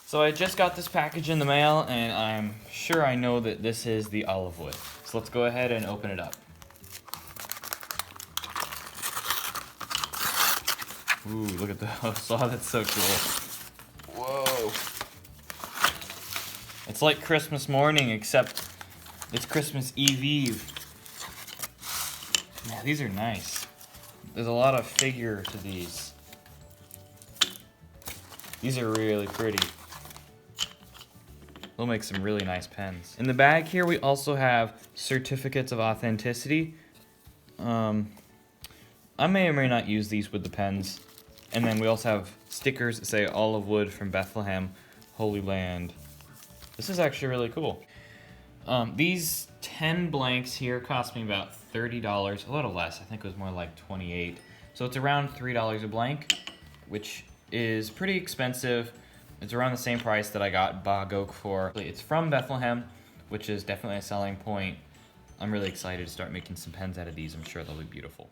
So I just got this package in the mail, and I'm sure I know that this is the olivewood. So let's go ahead and open it up. Ooh, look at those. Oh, that's so cool. Whoa. It's like Christmas morning, except it's Christmas Eve. Man, these are nice. There's a lot of figure to these. These are really pretty. They'll make some really nice pens. In the bag here, we also have certificates of authenticity. I may or may not use these with the pens. And then we also have stickers that say olivewood from Bethlehem, Holy Land. This is actually really cool. These 10 blanks here cost me about $30, a little less. I think it was more like $28. So it's around $3 a blank, which is pretty expensive. It's around the same price that I got Bog Oak for. It's from Bethlehem, which is definitely a selling point. I'm really excited to start making some pens out of these. I'm sure they'll be beautiful.